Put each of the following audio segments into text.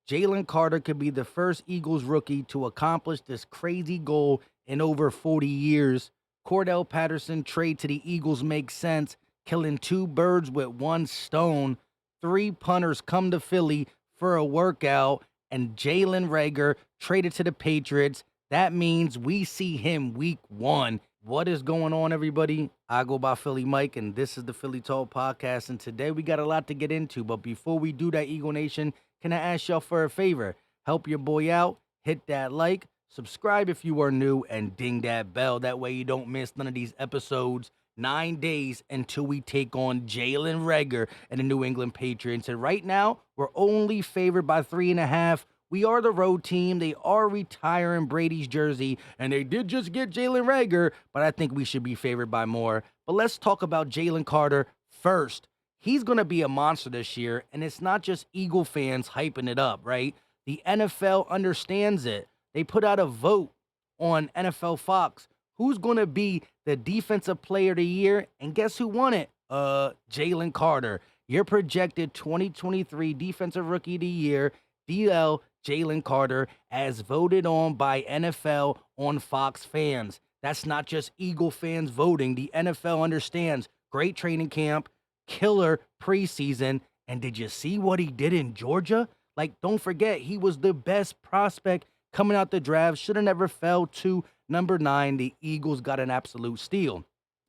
Jalen Carter could be the first Eagles rookie to accomplish this crazy goal in over 40 years. Cordarrelle Patterson trade to the Eagles makes sense, killing two birds with one stone. Three punters come to Philly for a workout, and Jalen Reagor traded to the Patriots. That means we see him week one. What is going on, everybody? I go by Philly Mike, and this is the Philly Talk Podcast. And today we got a lot to get into. But before we do that, Eagle Nation, can I ask y'all for a favor? Help your boy out. Hit that like, subscribe if you are new, and ding that bell. That way you don't miss none of these episodes. 9 days until we take on Jalen Reagor and the New England Patriots. And right now, we're only favored by 3.5. We are the road team. They are retiring Brady's jersey, and they did just get Jalen Reagor, but I think we should be favored by more. But let's talk about Jalen Carter first. He's going to be a monster this year, and it's not just Eagle fans hyping it up, right? The NFL understands it. They put out a vote on NFL Fox. Who's going to be the defensive player of the year? And guess who won it? Jalen Carter. Your projected 2023 defensive rookie of the year, DL Jalen Carter, as voted on by NFL on Fox fans. That's not just Eagle fans voting. The NFL understands. Great training camp, killer preseason. And did you see what he did in Georgia? Like, don't forget, he was the best prospect coming out the draft. Should have never fell to number 9. The Eagles got an absolute steal.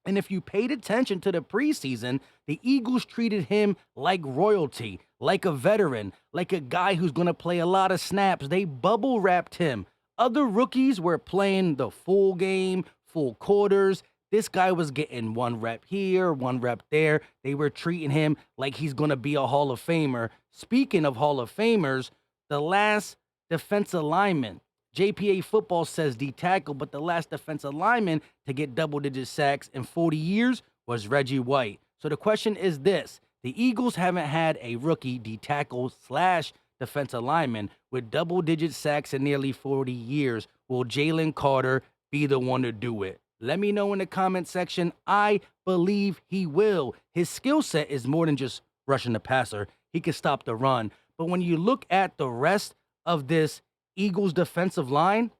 And if you paid attention to the preseason, the Eagles treated him like royalty, like a veteran, like a guy who's going to play a lot of snaps. They bubble wrapped him. Other rookies were playing the full game, full quarters. This guy was getting one rep here, one rep there. They were treating him like he's going to be a Hall of Famer. Speaking of Hall of Famers, the last defensive lineman, JPA Football says D tackle, but the last defensive lineman to get double-digit sacks in 40 years was Reggie White. So the question is this. The Eagles haven't had a rookie D tackle / defensive lineman with double-digit sacks in nearly 40 years. Will Jalen Carter be the one to do it? Let me know in the comment section. I believe he will. His skill set is more than just rushing the passer. He can stop the run. But when you look at the rest of this Eagles defensive line,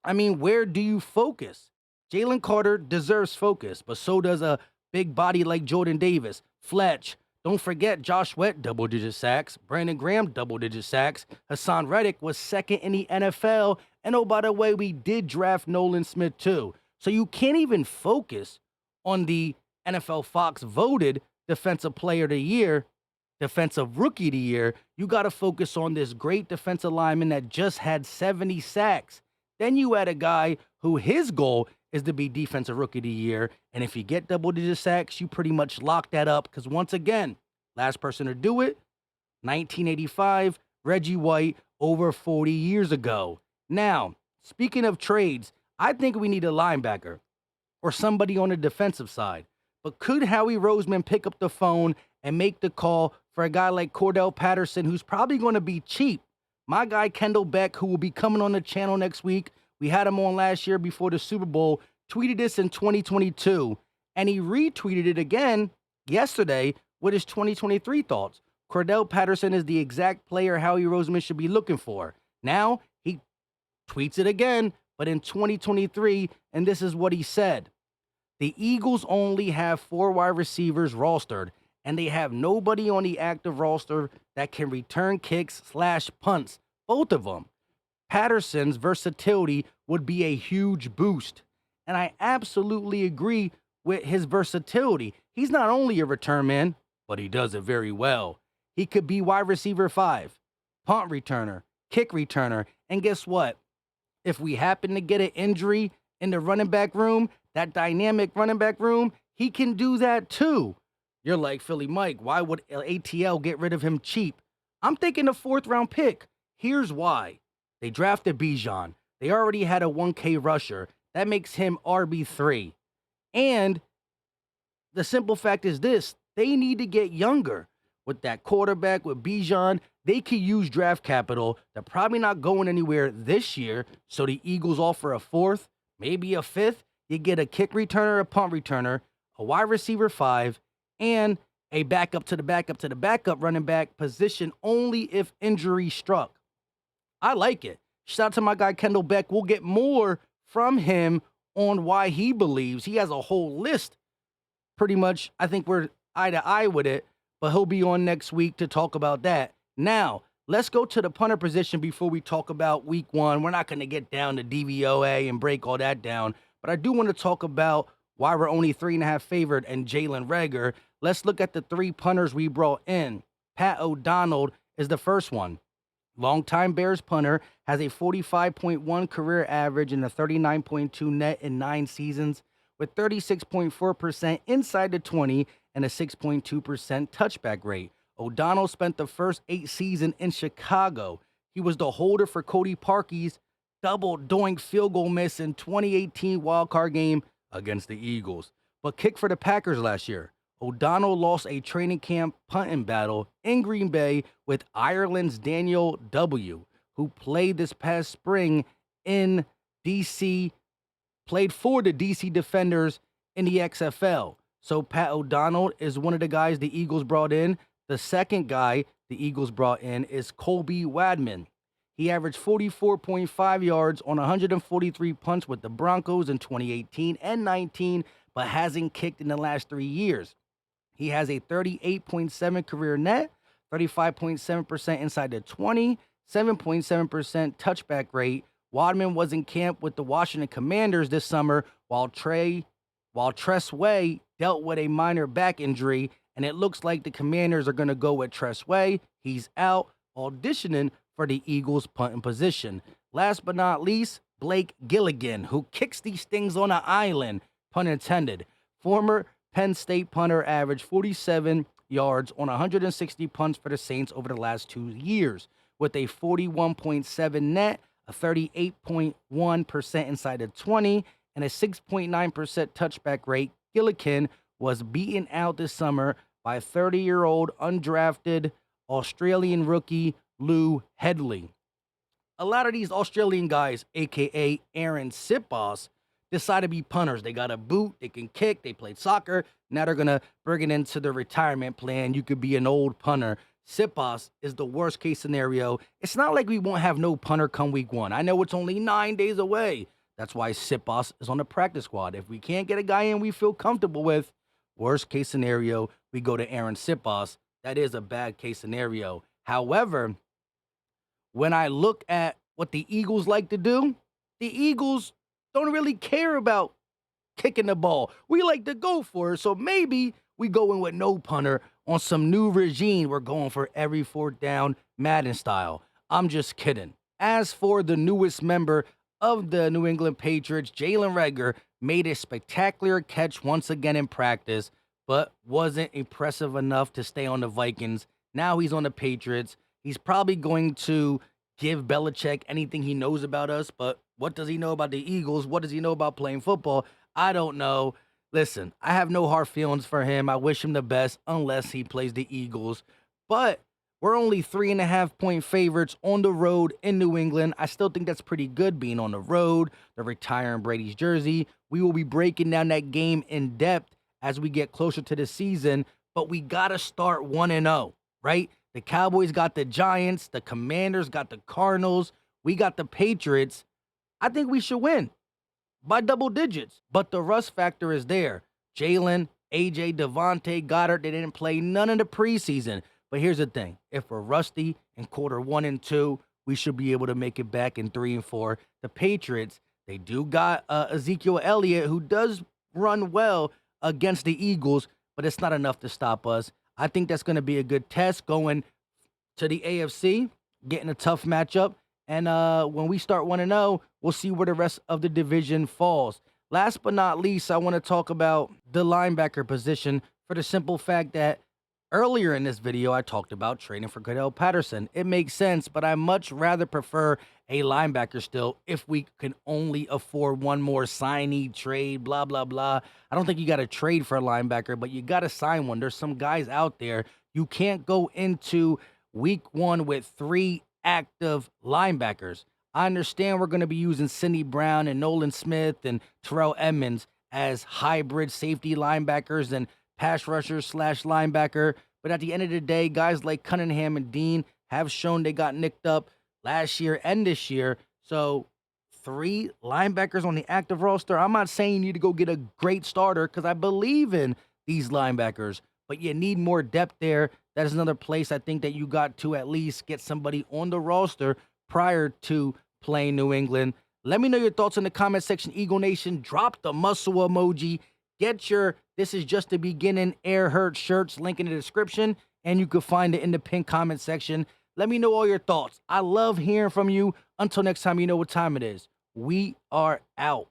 I mean, where do you focus? Jalen Carter deserves focus, but so does a big body like Jordan Davis. Fletch, don't forget Josh Sweat, double-digit sacks. Brandon Graham, double-digit sacks. Hassan Reddick was second in the NFL. And oh, by the way, we did draft Nolan Smith too. So you can't even focus on the NFL Fox voted Defensive Player of the Year, Defensive Rookie of the Year. You got to focus on this great defensive lineman that just had 70 sacks. Then you had a guy who his goal is to be Defensive Rookie of the Year. And if you get double-digit sacks, you pretty much lock that up. Because once again, last person to do it, 1985, Reggie White, over 40 years ago. Now, speaking of trades, I think we need a linebacker or somebody on the defensive side. But could Howie Roseman pick up the phone and make the call for a guy like Cordarrelle Patterson, who's probably going to be cheap? My guy Kendall Beck, who will be coming on the channel next week, we had him on last year before the Super Bowl, tweeted this in 2022, and he retweeted it again yesterday with his 2023 thoughts. Cordarrelle Patterson is the exact player Howie Roseman should be looking for. Now, he tweets it again, but in 2023, and this is what he said. The Eagles only have 4 wide receivers rostered, and they have nobody on the active roster that can return kicks / punts, both of them. Patterson's versatility would be a huge boost, and I absolutely agree with his versatility. He's not only a return man, but he does it very well. He could be wide receiver 5, punt returner, kick returner, and guess what? If we happen to get an injury in the running back room, that dynamic running back room, he can do that too. You're like, Philly Mike, why would ATL get rid of him cheap? I'm thinking a 4th-round pick. Here's why. They drafted Bijan. They already had a 1K rusher. That makes him RB3. And the simple fact is this. They need to get younger. With that quarterback, with Bijan, they could use draft capital. They're probably not going anywhere this year, so the Eagles offer a 4th, maybe a 5th. You get a kick returner, a punt returner, a wide receiver 5, and a backup to the backup running back position only if injury struck. I like it. Shout out to my guy Kendall Beck. We'll get more from him on why he believes. He has a whole list. Pretty much, I think we're eye to eye with it, but he'll be on next week to talk about that. Now, let's go to the punter position before we talk about week one. We're not going to get down to DVOA and break all that down, but I do want to talk about why we're only 3.5 favored and Jalen Reagor. Let's look at the 3 punters we brought in. Pat O'Donnell is the first one. Longtime Bears punter, has a 45.1 career average and a 39.2 net in 9 seasons, with 36.4% inside the 20 and a 6.2% touchback rate. O'Donnell spent the first 8 seasons in Chicago. He was the holder for Cody Parkey's double doink field goal miss in 2018 wildcard game against the Eagles, but kicked for the Packers last year. O'Donnell lost a training camp punting battle in Green Bay with Ireland's Daniel W., who played this past spring in D.C., played for the D.C. Defenders in the XFL. So Pat O'Donnell is one of the guys the Eagles brought in. The second guy the Eagles brought in is Colby Wadman. He averaged 44.5 yards on 143 punts with the Broncos in 2018 and 19, but hasn't kicked in the last 3 years. He has a 38.7 career net, 35.7% inside the 20, 7.7% touchback rate. Wadman was in camp with the Washington Commanders this summer while Tress Way dealt with a minor back injury, and it looks like the Commanders are going to go with Tress Way. He's out auditioning for the Eagles' punting position. Last but not least, Blake Gilligan, who kicks these things on an island, pun intended. Former Penn State punter, averaged 47 yards on 160 punts for the Saints over the last 2 years, with a 41.7 net, a 38.1% inside the 20, and a 6.9% touchback rate. Gilligan was beaten out this summer by 30-year-old undrafted Australian rookie Lou Headley. A lot of these Australian guys, a.k.a. Aaron Sipos, decide to be punters. They got a boot, they can kick, they played soccer. Now they're going to bring it into the retirement plan. You could be an old punter. Sipos is the worst case scenario. It's not like we won't have no punter come week one. I know it's only 9 days away. That's why Sipos is on the practice squad. If we can't get a guy in we feel comfortable with, worst case scenario, we go to Aaron Sipos. That is a bad case scenario. However, when I look at what the Eagles like to do, the Eagles don't really care about kicking the ball. We like to go for it, so maybe we go in with no punter on some new regime. We're going for every 4th down Madden style. I'm just kidding. As for the newest member of the New England Patriots, Jalen Reagor made a spectacular catch once again in practice, but wasn't impressive enough to stay on the Vikings. Now he's on the Patriots. He's probably going to give Belichick anything he knows about us, but what does he know about the Eagles? What does he know about playing football? I don't know. Listen, I have no hard feelings for him. I wish him the best unless he plays the Eagles. But we're only 3.5 point favorites on the road in New England. I still think that's pretty good being on the road. They're retiring Brady's jersey. We will be breaking down that game in depth as we get closer to the season. But we got to start 1-0, right? The Cowboys got the Giants. The Commanders got the Cardinals. We got the Patriots. I think we should win by double digits. But the rust factor is there. Jalen, AJ, Devontae, Goddard, they didn't play none in the preseason. But here's the thing. If we're rusty in quarter 1 and 2, we should be able to make it back in 3 and 4. The Patriots, they do got Ezekiel Elliott, who does run well against the Eagles, but it's not enough to stop us. I think that's going to be a good test going to the AFC, getting a tough matchup. And when we start 1-0, we'll see where the rest of the division falls. Last but not least, I want to talk about the linebacker position for the simple fact that earlier in this video, I talked about trading for Cordarrelle Patterson. It makes sense, but I much rather prefer a linebacker still if we can only afford one more signee, trade, blah, blah, blah. I don't think you got to trade for a linebacker, but you got to sign one. There's some guys out there. You can't go into week 1 with 3 active linebackers. I understand we're going to be using Sidney Brown and Nolan Smith and Terrell Edmonds as hybrid safety linebackers and pass rushers / linebacker. But at the end of the day, guys like Cunningham and Dean have shown they got nicked up. last year and this year. So 3 linebackers on the active roster. I'm not saying you need to go get a great starter because I believe in these linebackers, but you need more depth there. That is another place I think that you got to at least get somebody on the roster prior to playing New England. Let me know your thoughts in the comment section, Eagle Nation. Drop the muscle emoji. Get your This Is Just the Beginning Air Hurt shirts, link in the description, and you can find it in the pinned comment section. Let me know all your thoughts. I love hearing from you. Until next time, you know what time it is. We are out.